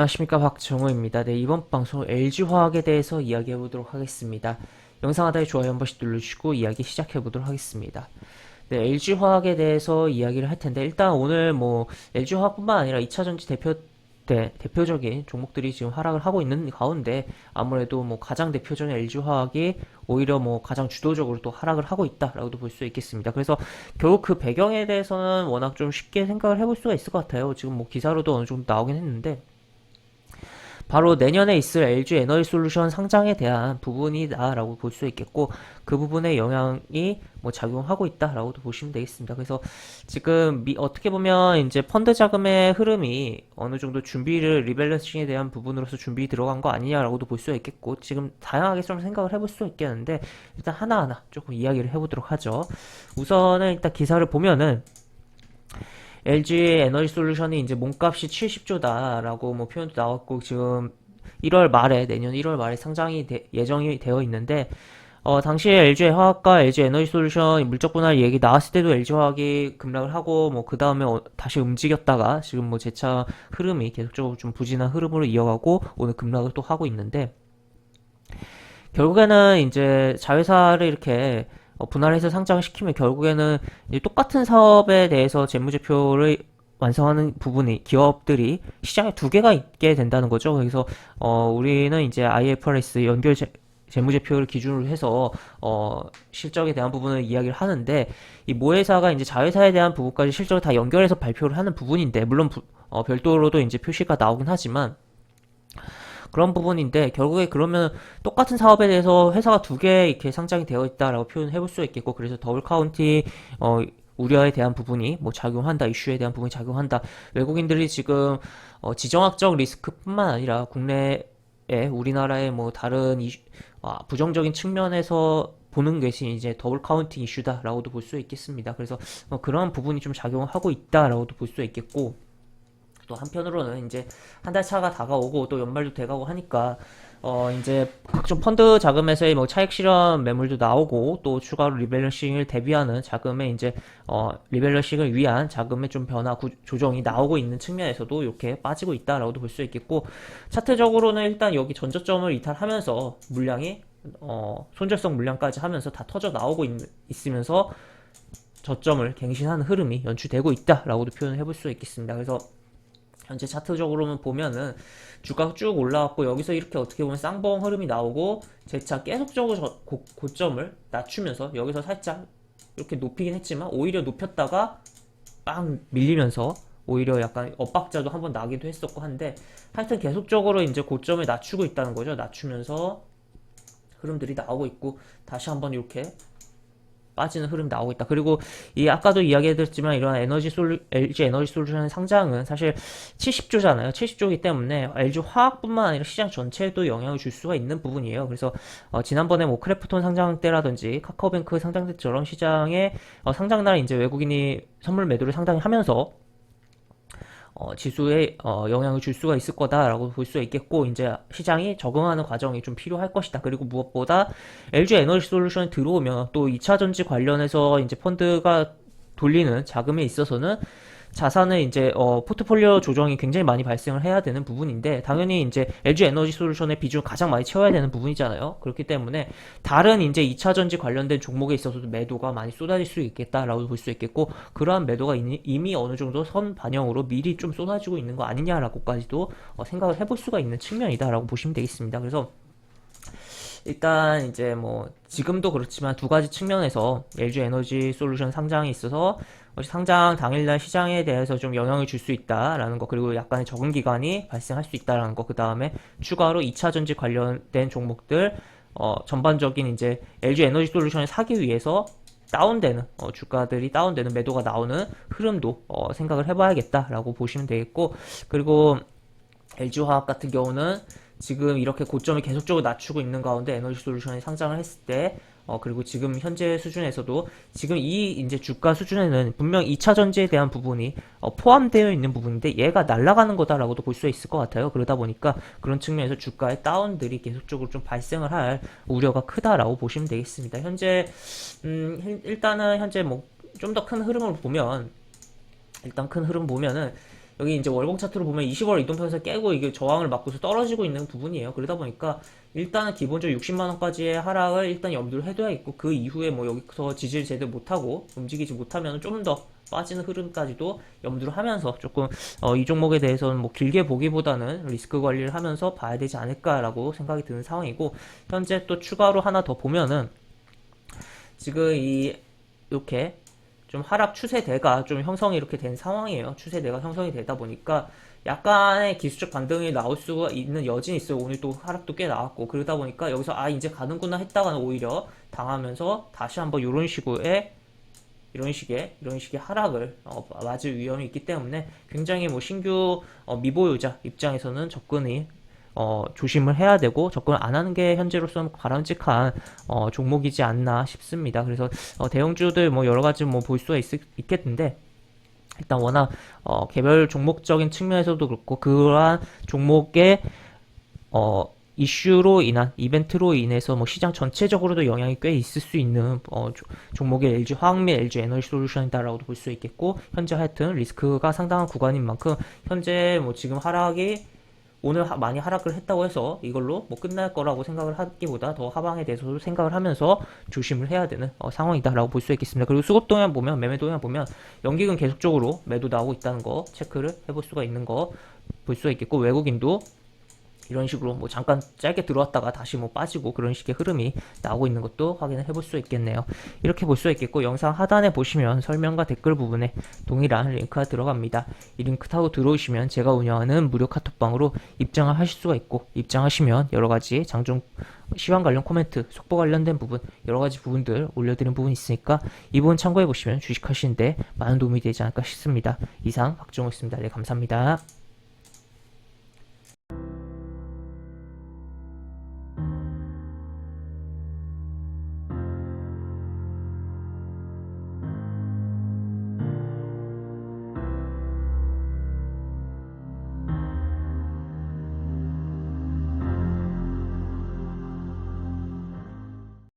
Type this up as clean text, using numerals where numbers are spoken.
안녕하십니까, 박정호입니다. 네, 이번 방송 LG화학에 대해서 이야기해보도록 하겠습니다. 영상 하단에 좋아요 한 번씩 눌러주시고 이야기 시작해보도록 하겠습니다. 네, LG화학에 대해서 이야기를 할 텐데, 일단 오늘 뭐 LG화학뿐만 아니라 2차전지 대표적인 종목들이 지금 하락을 하고 있는 가운데, 아무래도 뭐 가장 대표적인 LG화학이 오히려 뭐 가장 주도적으로 또 하락을 하고 있다라고도 볼 수 있겠습니다. 그래서 결국 그 배경에 대해서는 워낙 좀 쉽게 생각을 해볼 수가 있을 것 같아요. 지금 뭐 기사로도 어느 정도 나오긴 했는데, 바로 내년에 있을 LG 에너지솔루션 상장에 대한 부분이다라고 볼 수 있겠고, 그 부분의 영향이 뭐 작용하고 있다라고도 보시면 되겠습니다. 그래서 지금 어떻게 보면 이제 펀드 자금의 흐름이 어느 정도 준비를 리밸런싱에 대한 부분으로서 준비 들어간 거 아니냐라고도 볼 수 있겠고, 지금 다양하게 좀 생각을 해볼 수 있겠는데, 일단 하나하나 조금 이야기를 해보도록 하죠. 우선은 일단 기사를 보면은 LG 에너지 솔루션이 이제 몸값이 70조다라고 뭐 표현도 나왔고, 지금 1월 말에, 내년 1월 말에 상장이 예정이 되어 있는데, 당시에 LG 화학과 LG 에너지 솔루션 물적 분할 얘기 나왔을 때도 LG 화학이 급락을 하고, 뭐 그 다음에 다시 움직였다가 지금 뭐 재차 흐름이 계속적으로 좀 부진한 흐름으로 이어가고 오늘 급락을 또 하고 있는데, 결국에는 이제 자회사를 이렇게 분할해서 상장을 시키면 결국에는 이제 똑같은 사업에 대해서 재무제표를 완성하는 부분이 기업들이 시장에 두 개가 있게 된다는 거죠. 그래서 우리는 이제 IFRS 연결 재무제표를 기준으로 해서 실적에 대한 부분을 이야기를 하는데, 이 모회사가 이제 자회사에 대한 부분까지 실적을 다 연결해서 발표를 하는 부분인데, 물론 별도로도 이제 표시가 나오긴 하지만 그런 부분인데, 결국에 그러면 똑같은 사업에 대해서 회사가 두 개 이렇게 상장이 되어 있다라고 표현해 볼 수 있겠고, 그래서 더블 카운티 우려에 대한 부분이 뭐 작용한다, 이슈에 대한 부분이 작용한다. 외국인들이 지금 지정학적 리스크뿐만 아니라 국내에 우리나라의 뭐 다른 부정적인 측면에서 보는 것이 이제 더블 카운팅 이슈다라고도 볼 수 있겠습니다. 그래서 그런 부분이 좀 작용하고 있다라고도 볼 수 있겠고, 또 한편으로는 이제 한 달 차가 다가오고 또 연말도 돼가고 하니까 이제 각종 펀드 자금에서의 뭐 차익 실현 매물도 나오고, 또 추가로 리밸런싱을 대비하는 자금의 이제 리밸런싱을 위한 자금의 좀 변화 조정이 나오고 있는 측면에서도 이렇게 빠지고 있다라고도 볼 수 있겠고, 차트적으로는 일단 여기 전저점을 이탈하면서 물량이 손절성 물량까지 하면서 다 터져 나오고 있으면서 저점을 갱신하는 흐름이 연출되고 있다라고도 표현을 해볼 수 있겠습니다. 그래서 현재 차트적으로는 보면은 주가가 쭉 올라왔고, 여기서 이렇게 어떻게 보면 쌍봉 흐름이 나오고 재차 계속적으로 고점을 낮추면서 여기서 살짝 이렇게 높이긴 했지만 오히려 높였다가 빵 밀리면서 오히려 약간 엇박자도 한번 나기도 했었고 한데, 하여튼 계속적으로 이제 고점을 낮추고 있다는 거죠. 낮추면서 흐름들이 나오고 있고, 다시 한번 이렇게 빠지는 흐름 나오고 있다. 그리고 이 아까도 이야기해드렸지만, 이런 LG 에너지 솔루션 상장은 사실 70조잖아요. 70조이기 때문에 LG 화학뿐만 아니라 시장 전체에도 영향을 줄 수가 있는 부분이에요. 그래서 지난번에 뭐 크래프톤 상장 때라든지 카카오뱅크 상장 때처럼 시장에 상장날 이제 외국인이 선물 매도를 상당히 하면서 지수에 영향을 줄 수가 있을 거다라고 볼 수 있겠고, 이제 시장이 적응하는 과정이 좀 필요할 것이다. 그리고 무엇보다 LG 에너지 솔루션이 들어오면 또 2차 전지 관련해서 이제 펀드가 돌리는 자금에 있어서는 자산의 이제 포트폴리오 조정이 굉장히 많이 발생을 해야 되는 부분인데, 당연히 이제 LG 에너지 솔루션의 비중을 가장 많이 채워야 되는 부분이잖아요. 그렇기 때문에 다른 이제 2차 전지 관련된 종목에 있어서도 매도가 많이 쏟아질 수 있겠다라고 볼 수 있겠고, 그러한 매도가 이미 어느 정도 선 반영으로 미리 좀 쏟아지고 있는 거 아니냐라고까지도 생각을 해볼 수가 있는 측면이다라고 보시면 되겠습니다. 그래서 일단 이제 뭐 지금도 그렇지만 두 가지 측면에서 LG 에너지 솔루션 상장에 있어서 상장 당일날 시장에 대해서 좀 영향을 줄 수 있다라는 거, 그리고 약간의 적응 기간이 발생할 수 있다라는 거, 그 다음에 추가로 2차 전지 관련된 종목들 전반적인 이제 LG 에너지 솔루션을 사기 위해서 다운되는 주가들이 다운되는 매도가 나오는 흐름도 생각을 해봐야겠다라고 보시면 되겠고, 그리고 LG화학 같은 경우는 지금 이렇게 고점을 계속적으로 낮추고 있는 가운데 에너지 솔루션이 상장을 했을 때, 그리고 지금 현재 수준에서도 지금 이 이제 주가 수준에는 분명 2차 전지에 대한 부분이 포함되어 있는 부분인데, 얘가 날아가는 거다라고도 볼 수 있을 것 같아요. 그러다 보니까 그런 측면에서 주가의 다운들이 계속적으로 좀 발생을 할 우려가 크다라고 보시면 되겠습니다. 현재 일단은 현재 뭐 좀 더 큰 흐름을 보면, 일단 큰 흐름 보면은 여기 이제 월봉 차트로 보면 20월 이동평선 깨고 이게 저항을 맞고서 떨어지고 있는 부분이에요. 그러다 보니까 일단은 기본적으로 60만 원까지의 하락을 일단 염두를 해둬야겠고, 그 이후에 뭐 여기서 지지를 제대로 못하고 움직이지 못하면 좀 더 빠지는 흐름까지도 염두를 하면서 조금 이 종목에 대해서는 뭐 길게 보기보다는 리스크 관리를 하면서 봐야 되지 않을까라고 생각이 드는 상황이고, 현재 또 추가로 하나 더 보면은 지금 이렇게 좀 하락 추세대가 좀 형성이 이렇게 된 상황이에요. 추세대가 형성이 되다 보니까 약간의 기술적 반등이 나올 수 있는 여진이 있어요. 오늘 또 하락도 꽤 나왔고, 그러다 보니까 여기서 이제 가는구나 했다가는 오히려 당하면서 다시 한번 이런 식의 하락을 맞을 위험이 있기 때문에 굉장히 뭐 신규 미보유자 입장에서는 접근이 조심을 해야 되고, 접근을 안 하는 게 현재로서는 바람직한 종목이지 않나 싶습니다. 그래서 대형주들 뭐 여러 가지 뭐 볼 수가 있겠는데, 일단 워낙 개별 종목적인 측면에서도 그렇고, 그러한 종목의 이슈로 인한 이벤트로 인해서 뭐 시장 전체적으로도 영향이 꽤 있을 수 있는 종목의 LG 화학 및 LG 에너지 솔루션이다라고도 볼 수 있겠고, 현재 하여튼 리스크가 상당한 구간인 만큼 현재 뭐 지금 하락이 오늘 많이 하락을 했다고 해서 이걸로 뭐 끝날 거라고 생각을 하기보다 더 하방에 대해서도 생각을 하면서 조심을 해야 되는 상황이다라고 볼 수 있겠습니다. 그리고 수급 동향 보면, 매매 동향 보면 연기금 계속적으로 매도 나오고 있다는 거 체크를 해볼 수가 있는 거 볼 수가 있겠고, 외국인도 이런 식으로 뭐 잠깐 짧게 들어왔다가 다시 뭐 빠지고 그런 식의 흐름이 나오고 있는 것도 확인을 해볼 수 있겠네요. 이렇게 볼 수 있겠고, 영상 하단에 보시면 설명과 댓글 부분에 동일한 링크가 들어갑니다. 이 링크 타고 들어오시면 제가 운영하는 무료 카톡방으로 입장을 하실 수가 있고, 입장하시면 여러가지 장중 시황 관련 코멘트, 속보 관련된 부분, 여러가지 부분들 올려드린 부분이 있으니까 이 부분 참고해보시면 주식하시는데 많은 도움이 되지 않을까 싶습니다. 이상 박종호였습니다. 네, 감사합니다.